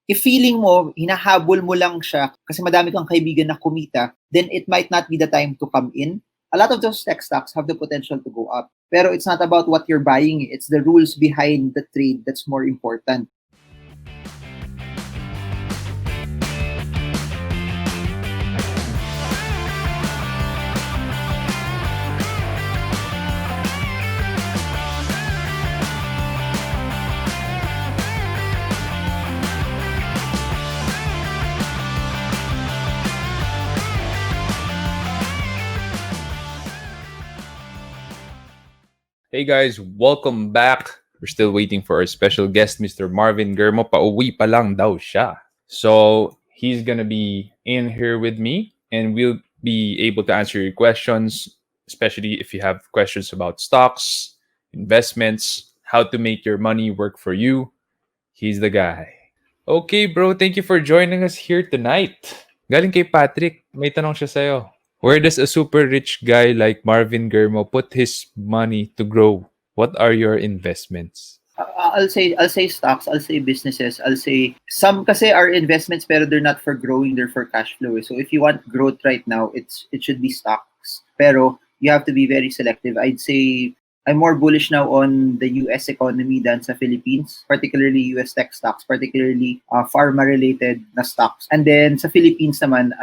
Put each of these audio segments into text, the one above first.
If feeling mo, hinahabol mo lang siya kasi madami kang kaibigan na kumita, then it might not be the time to come in. A lot of those tech stocks have the potential to go up. Pero it's not about what you're buying. It's the rules behind the trade that's more important. Hey guys, welcome back. We're still waiting for our special guest, Mr. Marvin Germo. Pauwi pa lang daw siya. So, he's gonna be in here with me and we'll be able to answer your questions, especially if you have questions about stocks, investments, how to make your money work for you. He's the guy. Okay, bro. Thank you for joining us here tonight. Galing kay Patrick, may tanong siya sa'yo. Where does a super rich guy like Marvin Germo put his money to grow? What are your investments? I'll say stocks, I'll say businesses, I'll say some kasi are investments pero they're not for growing, they're for cash flow. So if you want growth right now, it should be stocks. Pero you have to be very selective. I'd say I'm more bullish now on the US economy than sa Philippines, particularly US tech stocks, particularly pharma-related na stocks. And then sa Philippines naman,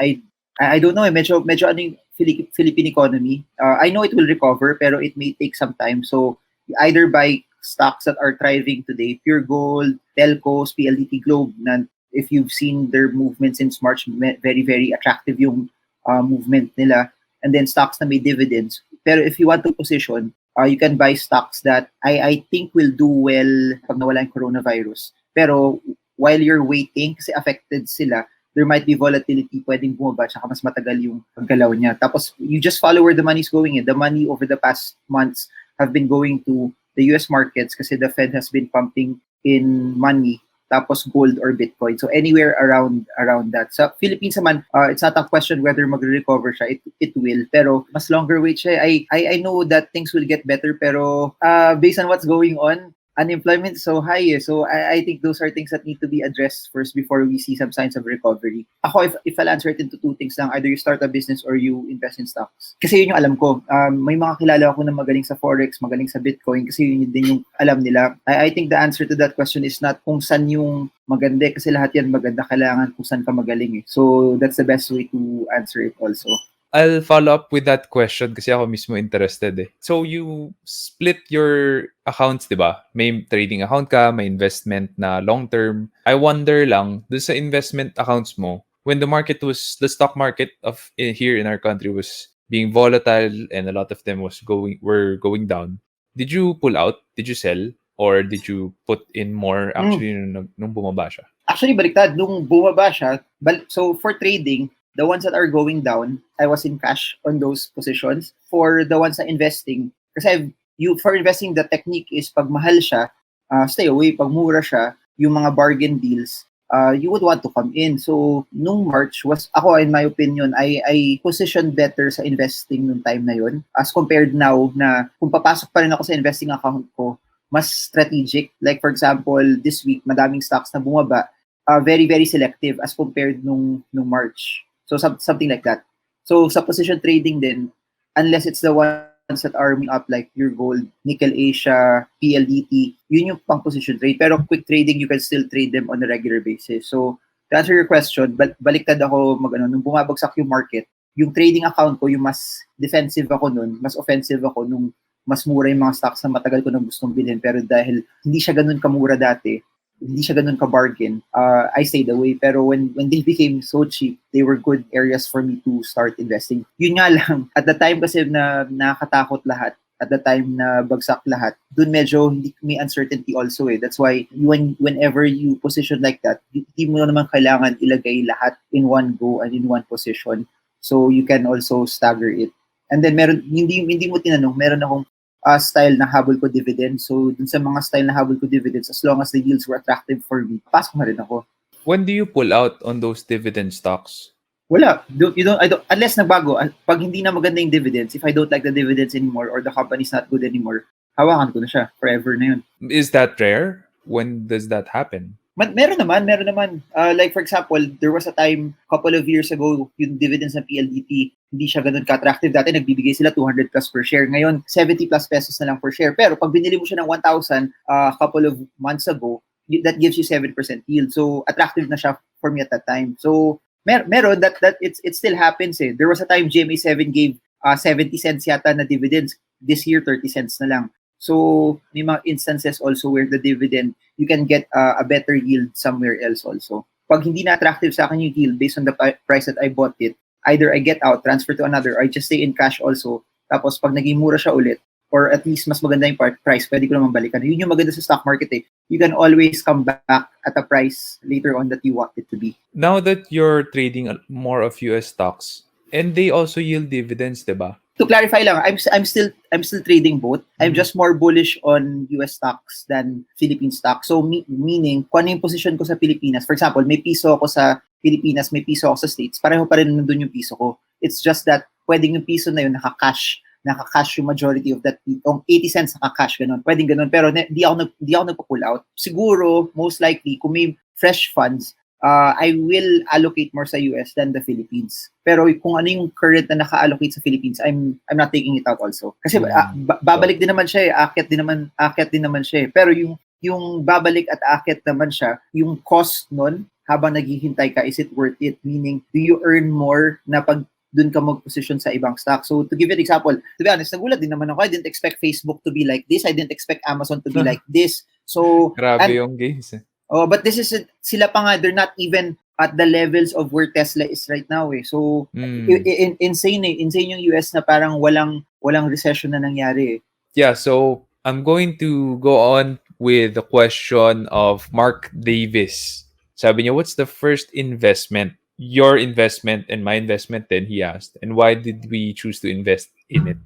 I don't know, medyo ano yung Philippine economy. I know it will recover, pero it may take some time. So either buy stocks that are thriving today, Pure Gold, Telcos, PLDT Globe, na if you've seen their movement since March, very, very attractive yung movement nila. And then stocks na may dividends. Pero if you want to position, you can buy stocks that I think will do well pag nawala yung coronavirus. Pero while you're waiting, kasi affected sila, there might be volatility, pwedeng bumaba, tsaka mas matagal yung paggalaw niya. Tapos, you just follow where the money's going. The money over the past months have been going to the US markets kasi the Fed has been pumping in money, tapos gold or Bitcoin. So, anywhere around that. Sa Philippines naman, it's not a question whether mag-recover siya. It will. Pero, mas longer wait siya. I know that things will get better, pero based on what's going on, unemployment is so high. So I think those are things that need to be addressed first before we see some signs of recovery. Ako, if I'll answer it into two things lang, either you start a business or you invest in stocks. Kasi yun yung alam ko. May mga kilala ako na magaling sa Forex, magaling sa Bitcoin, kasi yun din yung alam nila. I think the answer to that question is not kung saan yung maganda, kasi lahat yan maganda, kailangan kung saan ka magaling. So that's the best way to answer it also. I'll follow up with that question kasi ako mismo interested eh. So you split your accounts, di ba? May trading account ka, may investment na long term. I wonder lang, doon sa investment accounts mo, when the stock market of here in our country was being volatile and a lot of them were going down, did you pull out? Did you sell? Or did you put in more actually nung bumaba siya? Actually, baliktad. Nung bumaba siya, so for trading, the ones that are going down, I was in cash on those positions. For the ones na investing, kasi for investing, the technique is pag mahal siya, stay away. Pag mura siya, yung mga bargain deals, you would want to come in. So, nung March, ako, in my opinion, I positioned better sa investing nung time na yun as compared now na kung papasok pa rin ako sa investing account ko, mas strategic. Like, for example, this week, madaming stocks na bumaba, very, very selective as compared nung March. So, something like that. So, sa position trading din, unless it's the ones that are up like Pure Gold, Nickel Asia, PLDT, yun yung pang position trade. Pero quick trading, you can still trade them on a regular basis. So, to answer your question, baliktad ako nung bumabagsak yung market, yung trading account ko, yung mas defensive ako nun, mas offensive ako nung mas mura yung mga stocks na matagal ko nang gustong bilhin. Pero dahil hindi siya ganun kamura dati, hindi siya ganun ka-bargain, I stayed away. Pero when they became so cheap, they were good areas for me to start investing. Yun nga lang, at the time kasi na nakakatakot lahat, at the time na bagsak lahat, dun medyo may uncertainty also eh. That's why whenever you position like that, hindi mo naman kailangan ilagay lahat in one go and in one position. So you can also stagger it. And then hindi mo tinanong, meron akong style na habol ko dividends. So, dun sa mga style na habol ko dividends, as long as the yields were attractive for me, pasok na rin ako. When do you pull out on those dividend stocks? Wala. I don't, unless nagbago, pag hindi na maganda yung dividends, if I don't like the dividends anymore or the company's not good anymore, hawakan ko na siya. Forever na yun. Is that rare? When does that happen? Meron naman. Like for example, there was a time, couple of years ago, yung dividends ng PLDT, hindi siya ganun ka-attractive. Dati nagbibigay sila 200 plus per share. Ngayon, 70 plus pesos na lang per share. Pero pag binili mo siya ng 1,000 couple of months ago, that gives you 7% yield. So, attractive na siya for me at that time. So, meron that it still happens eh. There was a time GMA7 gave 70 cents yata na dividends. This year, 30 cents na lang. So, may mga instances also where the dividend, you can get a better yield somewhere else also. Pag hindi na attractive sa akin yung yield based on the price that I bought it, either I get out, transfer to another, or I just stay in cash also. Tapos pag naging mura siya ulit, or at least mas maganda yung price, pwede ko naman balikan. Yun yung maganda sa stock market eh. You can always come back at a price later on that you want it to be. Now that you're trading more of US stocks, and they also yield dividends, diba? To clarify lang, I'm still trading both. I'm just more bullish on US stocks than Philippine stocks. So meaning, kung ano yung position ko sa Pilipinas, for example, may piso ako sa Pilipinas, may piso ako sa States, pareho pa rin nandun yung piso ko. It's just that pwedeng yung piso na yun nakakash yung majority of that. Kung 80 cents nakakash, ganun. Pwedeng ganun. Pero di ako nagpa-pull out. Siguro, most likely, kung may fresh funds, I will allocate more sa US than the Philippines. Pero kung ano yung current na naka-allocate sa Philippines, I'm not taking it out also. Kasi babalik din naman siya eh, aakyat din naman siya eh. Pero yung babalik at aakyat naman siya, yung cost nun habang naghihintay ka, is it worth it? Meaning, do you earn more na pag dun ka mag-position sa ibang stock? So to give you an example, to be honest, nagulat din naman ako. I didn't expect Facebook to be like this. I didn't expect Amazon to be like this. So grabe yung gains eh. Oh, but this is sila pa nga, they're not even at the levels of where Tesla is right now eh. So insane yung US na parang walang recession na nangyari eh. Yeah, so I'm going to go on with the question of Mark Davis. Sabi niya, what's the first investment? Your investment and my investment, then he asked. And why did we choose to invest in it?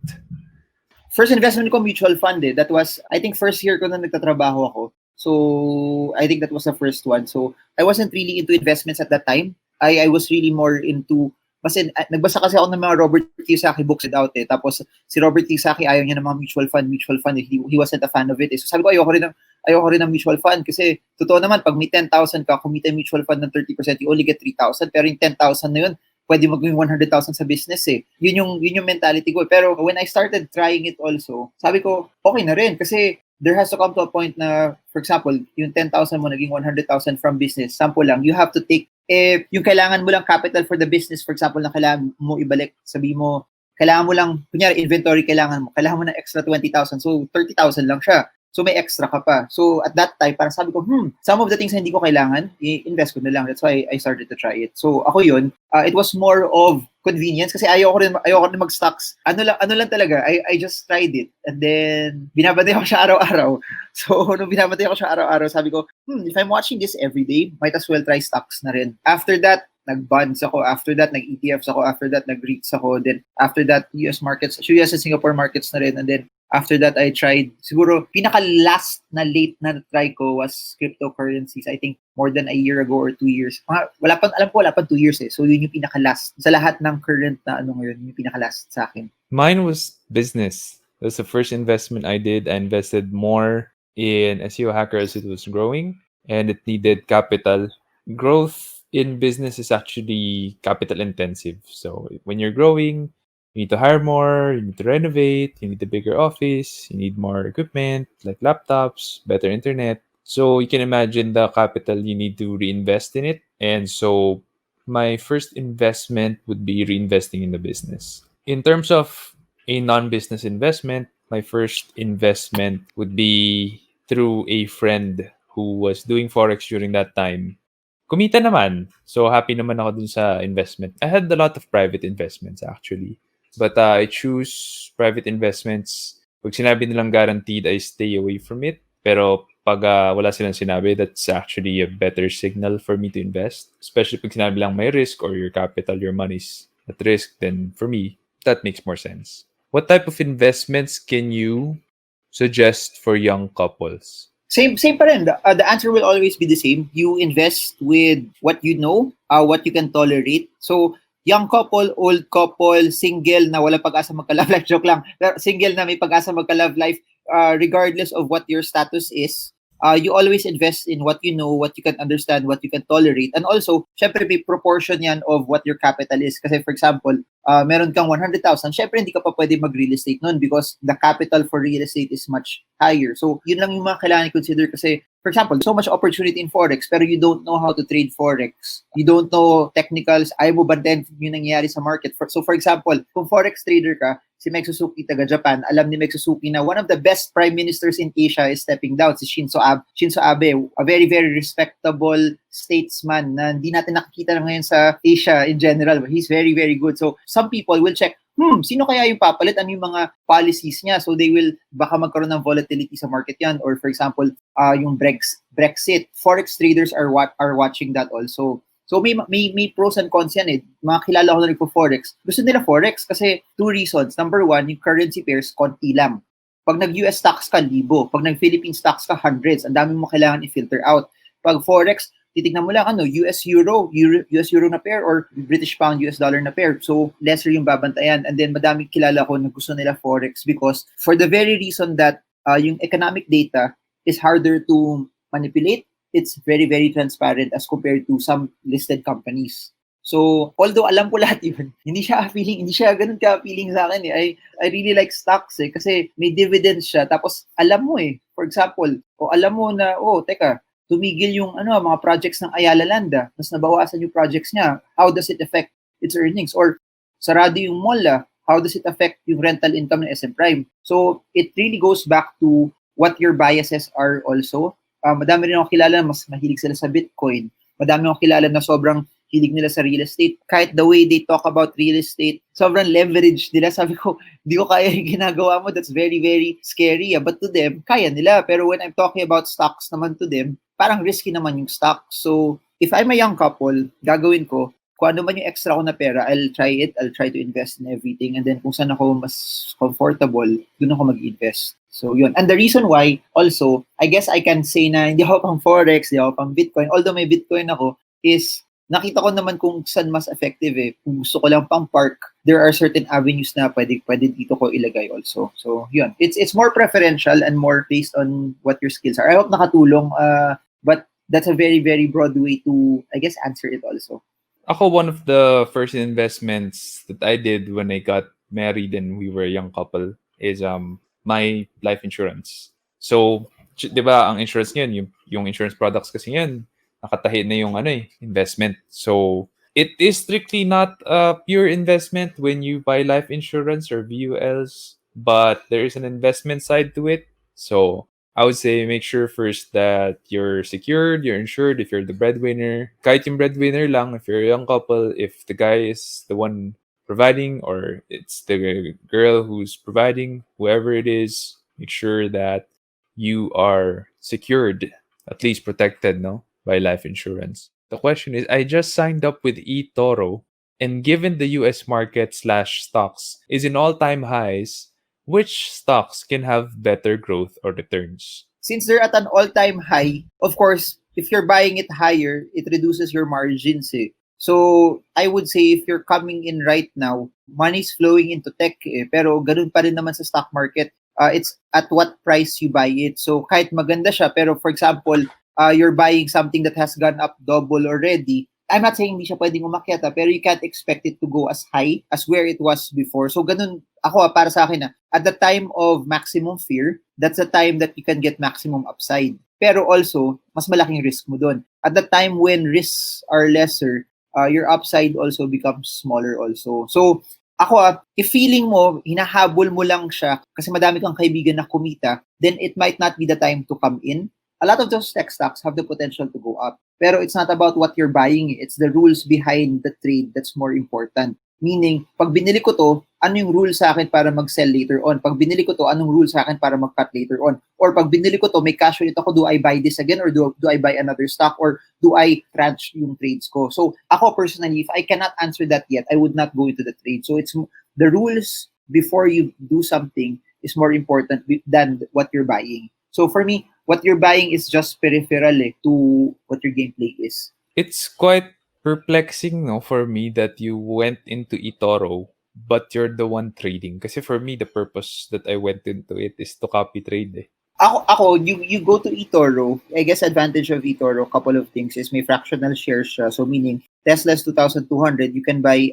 First investment ko, mutual fund eh. That was, I think, first year ko na nagtatrabaho ako. So, I think that was the first one. So, I wasn't really into investments at that time. I was really more into, kasi nagbasa kasi ako ng mga Robert Kiyosaki books out eh. Tapos, si Robert Kiyosaki, ayaw niya ng mga mutual fund eh. He wasn't a fan of it eh. So, sabi ko, ayoko rin ng mutual fund kasi, totoo naman, pag may 10,000 ka, kumita yung mutual fund ng 30%, you only get 3,000. Pero yung 10,000 na yun, pwede maging 100,000 sa business eh. Yun yung mentality ko. Pero when I started trying it also, sabi ko, okay na rin. Kasi there has to come to a point na, for example, yung 10,000 mo naging 100,000 from business. Sample lang, you have to take, yung kailangan mo lang capital for the business, for example, na kailangan mo ibalik, sabi mo, kailangan mo lang, kunyari, inventory kailangan mo ng extra 20,000. So, 30,000 lang siya. So, may extra ka pa. So, at that time, parang sabi ko, some of the things na hindi ko kailangan, i-invest ko na lang. That's why I started to try it. So, ako yun, it was more of convenience kasi ayoko rin mag-stocks. Ano lang talaga, I just tried it. And then, binabantay ako siya araw-araw. So, nung binabantay ako siya araw-araw, sabi ko, if I'm watching this every day, might as well try stocks na rin. After that, nag-bonds ako. After that, nag-ETFs ako. After that, nag-REITs ako. Then, after that, US markets, US and Singapore markets na rin. And then, after that, I tried, siguro, pinaka-last na late na try ko was cryptocurrencies. I think more than a year ago or 2 years. Wala pa 2 years eh. So, yun yung pinaka-last. Sa lahat ng current na ngayon, yung pinaka-last sa akin. Mine was business. That was the first investment I did. I invested more in SEO Hacker as it was growing, and it needed capital. Growth in business is actually capital intensive. So when you're growing, you need to hire more, you need to renovate, you need a bigger office, you need more equipment like laptops, better internet. So you can imagine the capital you need to reinvest in it. And so my first investment would be reinvesting in the business. In terms of a non-business investment, my first investment would be through a friend who was doing Forex during that time. Kumita naman. So, happy naman ako dun sa investment. I had a lot of private investments actually. But I choose private investments. Pag sinabi nilang guaranteed, I stay away from it. Pero pag wala silang sinabi, that's actually a better signal for me to invest. Especially pag sinabi lang may risk or your capital, your money's at risk, then for me, that makes more sense. What type of investments can you suggest for young couples? Same pa rin. The answer will always be the same. You invest with what you know, what you can tolerate. So, young couple, old couple, single na wala pag-asa magka-love life, joke lang. Single na may pag-asa magka-love life, regardless of what your status is, you always invest in what you know, what you can understand, what you can tolerate. And also, syempre may proportion yan of what your capital is. Kasi for example, meron kang 100,000, syempre hindi ka pa pwede mag-real estate nun because the capital for real estate is much higher. So, yun lang yung mga kailangan i-consider kasi, for example, so much opportunity in Forex pero you don't know how to trade Forex. You don't know technicals. Ayaw mo bantayan yung nangyayari sa market. So, for example, kung Forex trader ka, si Meg Suzuki taga Japan, alam ni Meg Suzuki na one of the best prime ministers in Asia is stepping down, si Shinzo Abe. Shinzo Abe, a very, very respectable statesman na hindi natin nakikita na ngayon sa Asia in general. He's very, very good. So, some people will check, sino kaya yung papalit? Ano yung mga policies niya? So, they will, baka magkaroon ng volatility sa market yan. Or for example, yung Brexit. Forex traders are watching that also. So may pros and cons yan eh. Mga kilala ko na nagpo-Forex. Gusto nila Forex kasi two reasons. Number one, yung currency pairs, konti lang. Pag nag-US stocks ka, 1,000. Pag nag-Philippine stocks ka, hundreds. Ang dami mo kailangan i-filter out. Pag Forex, titignan mo lang US Euro na pair or British Pound, US Dollar na pair. So, lesser yung babantayan. And then, madami kilala ko na gusto nila Forex because for the very reason that yung economic data is harder to manipulate, it's very, very transparent as compared to some listed companies. So, although alam ko lahat yun, hindi siya ganun ka-appealing sa akin eh. I really like stocks eh, kasi may dividends siya. Tapos, alam mo eh, for example, alam mo na, teka, tumigil yung mga projects ng Ayala Land, mas nabawasan yung projects niya. How does it affect its earnings? Or, sarado yung mall, how does it affect yung rental income ng SM Prime? So, it really goes back to what your biases are also. Madami rin ako kilala mas mahilig sila sa Bitcoin. Madami akong kilala na sobrang hilig nila sa real estate. Kahit the way they talk about real estate, sobrang leverage nila. Sabi ko, di ko kaya yung ginagawa mo. That's very, very scary. But to them, kaya nila. Pero when I'm talking about stocks naman to them, parang risky naman yung stock. So, if I'm a young couple, gagawin ko, kung ano man yung extra ko na pera, I'll try it. I'll try to invest in everything. And then kung saan ako mas comfortable, dun ako mag-invest. So, yun. And the reason why, also, I guess I can say na hindi ako pang Forex, hindi ako pang Bitcoin, although may Bitcoin ako, is nakita ko naman kung saan mas effective eh. Kung gusto ko lang pang park, there are certain avenues na pwede dito ko ilagay also. So, yun. It's more preferential and more based on what your skills are. I hope nakatulong, but that's a very, very broad way to, I guess, answer it also. Ako, one of the first investments that I did when I got married and we were a young couple is my life insurance. So, 'di ba, ang insurance niyan, yung insurance products kasi yan, nakatahi na yung investment. So, it is strictly not a pure investment when you buy life insurance or VULs, but there is an investment side to it. So, I would say make sure first that you're secured, you're insured if you're the breadwinner. Kahit yung breadwinner lang, if you're a young couple, if the guy is the one providing or it's the girl who's providing, whoever it is, make sure that you are secured, at least protected, no, by life insurance. The question is, I just signed up with eToro, and given the US market slash stocks is in all-time highs, which stocks can have better growth or returns? Since they're at an all-time high, of course, if you're buying it higher, it reduces your margins eh. So, I would say if you're coming in right now, money's flowing into tech eh, pero ganun pa rin naman sa stock market. It's at what price you buy it. So, kahit maganda siya, pero for example, you're buying something that has gone up double already, I'm not saying hindi siya pwedeng umakyat, pero you can't expect it to go as high as where it was before. So, ganun, ako para sa akin, at the time of maximum fear, that's the time that you can get maximum upside. Pero also, mas malaking risk mo doon. At the time when risks are lesser, your upside also becomes smaller also. So, ako, if feeling mo, hinahabol mo lang siya kasi madami kang kaibigan na kumita, then it might not be the time to come in. A lot of those tech stocks have the potential to go up. Pero it's not about what you're buying. It's the rules behind the trade that's more important. Meaning, pag binili ko to, ano yung rule sa akin para mag-sell later on? Pag binili ko to, anong rule sa akin para mag-cut later on? Or pag binili ko to, may cash ulit ako, do I buy this again? Or do I buy another stock? Or do I tranche yung trades ko? So, ako personally, if I cannot answer that yet, I would not go into the trade. So, it's the rules before you do something is more important than what you're buying. So, for me, what you're buying is just peripheral to what your gameplay is. It's quite perplexing, no, for me that you went into eToro, but you're the one trading. Kasi for me, the purpose that I went into it is to copy trade. You go to eToro. I guess advantage of eToro, couple of things is may fractional shares siya. So meaning Tesla's 2,200, you can buy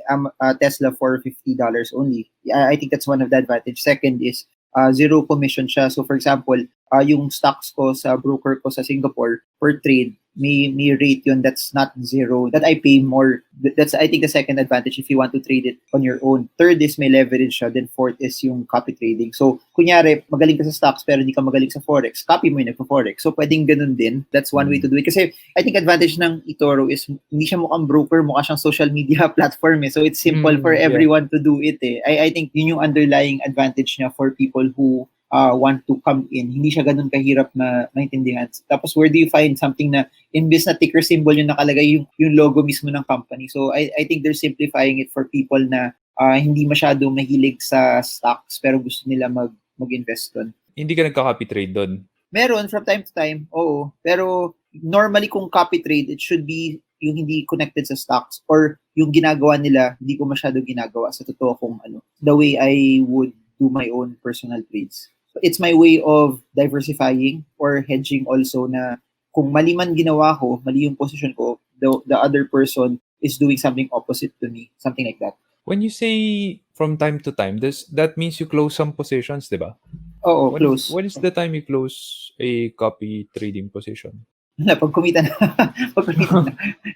Tesla for $50 only. I think that's one of the advantage. Second is zero commission siya. So for example, yung stocks ko sa broker ko sa Singapore per trade, may rate yun that's not zero, that I pay more. That's, I think, the second advantage if you want to trade it on your own. Third is may leverage siya. Then fourth is yung copy trading. So, kunyari, magaling ka sa stocks pero hindi ka magaling sa forex, copy mo yung nagpo-forex. So, pwedeng ganun din. That's one way to do it. Kasi, I think advantage ng eToro is hindi siya mukhang broker, mukha siyang social media platform eh. So, it's simple for everyone to do it eh. I think yun yung underlying advantage niya for people who want to come in. Hindi siya ganun kahirap na maintindihan. Tapos, where do you find something na imbes na ticker symbol yung nakalagay yung logo mismo ng company. So, I think they're simplifying it for people na hindi masyado mahilig sa stocks pero gusto nila mag-invest doon. Hindi ka nagka-copy trade doon? Meron from time to time, oo. Pero normally kung copy trade, it should be yung hindi connected sa stocks or yung ginagawa nila, hindi ko masyado ginagawa sa totoo kung the way I would do my own personal trades. So, it's my way of diversifying or hedging also na kung mali man ginawa ko, mali yung position ko, the other person is doing something opposite to me, something like that. When you say from time to time, that means you close some positions, di ba? Oo, close. When is the time you close a copy trading position? Pag kumita na.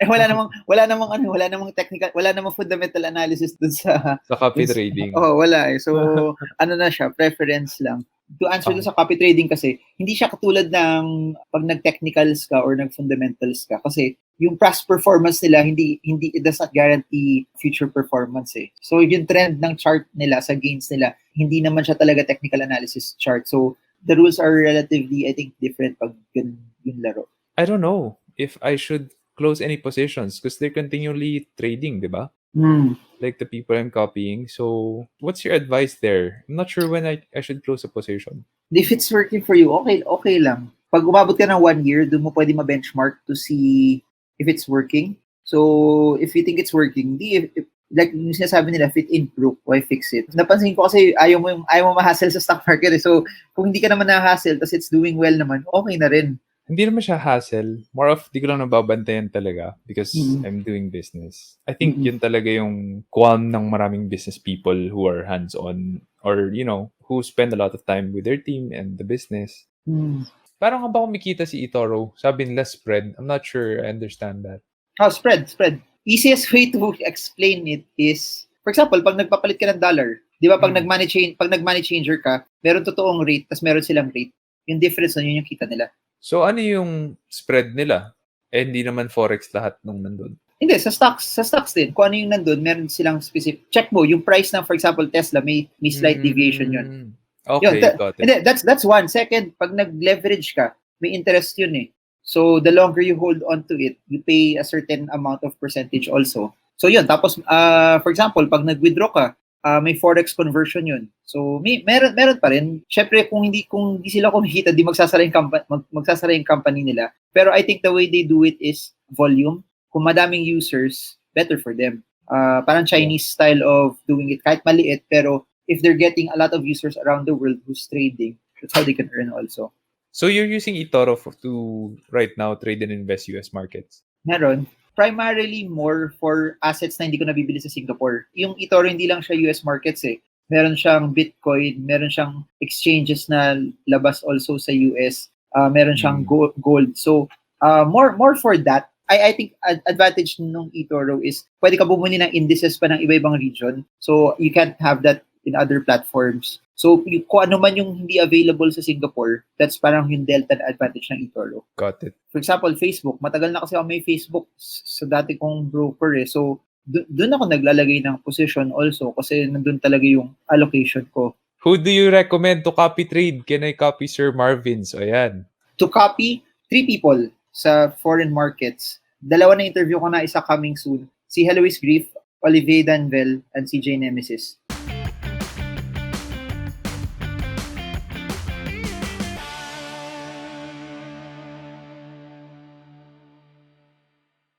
Wala namang technical, wala namang fundamental analysis dun sa copy trading. Wala eh. So, na siya, preference lang. To answer sa copy trading kasi, hindi siya katulad ng pag nag-technicals ka or nag-fundamentals ka. Kasi yung past performance nila, it does not guarantee future performance eh. So yung trend ng chart nila sa gains nila, hindi naman siya talaga technical analysis chart. So the rules are relatively, I think, different pag yung laro. I don't know if I should close any positions because they're continually trading, di ba? Like the people I'm copying. So, what's your advice there? I'm not sure when I should close a position. If it's working for you, okay lang. Pag umabot ka ng 1 year, doon mo pwede ma-benchmark to see if it's working. So, if you think it's working, if like yung sinasabi nila, if it improve, why fix it? Napansin ko kasi ayaw mo ma-hassle sa stock market eh. So, kung hindi ka naman na-hassle, tapos it's doing well naman, okay na rin. Hindi naman siya hassle. More of, di ko lang nababantayan talaga because I'm doing business. I think yun talaga yung qualm ng maraming business people who are hands-on or, who spend a lot of time with their team and the business. Parang ba kumikita si eToro? Sabi nila spread. I'm not sure I understand that. Spread. Easiest way to explain it is, for example, pag nagpapalit ka ng dollar, di ba pag nag-money changer ka, meron totoong rate, tas meron silang rate. Yung difference na yun yung kita nila. So, ano yung spread nila? Hindi naman forex lahat nung nandun. Hindi, sa stocks din. Kung ano yung nandun, meron silang specific. Check mo, yung price ng, for example, Tesla, may slight deviation yun. Okay, got it. Hindi, that's one. Second, pag nag-leverage ka, may interest yun eh. So, the longer you hold on to it, you pay a certain amount of percentage also. So, yun. Tapos, for example, pag nag-withdraw ka, may forex conversion yun. So, meron pa rin. Syempre, kung hindi sila kumikita, di magsasara yung company nila. Pero I think the way they do it is volume. Kung madaming users, better for them. Parang Chinese style of doing it. Kahit maliit, pero if they're getting a lot of users around the world who's trading, that's how they can earn also. So, you're using eToro to right now trade and invest US markets? Meron. Primarily more for assets na hindi ko nabibili sa Singapore. Yung eToro hindi lang siya US markets eh. Meron siyang Bitcoin, meron siyang exchanges na labas also sa US, meron siyang gold. So, more for that. I think advantage nung eToro is pwede ka bumuni ng indices pa ng iba-ibang region. So, you can't have that in other platforms. So, kung ano man yung hindi available sa Singapore, that's parang yung delta na advantage ng eToro. Got it. For example, Facebook. Matagal na kasi ako may Facebook sa dati kong broker eh. So, doon ako naglalagay ng position also kasi nandun talaga yung allocation ko. Who do you recommend to copy trade? Can I copy Sir Marvin? So, ayan. To copy, 3 people sa foreign markets. 2 na interview ko na, isa coming soon. Si Heloise Grief, Olivier Danvel, and si Jay Nemesis.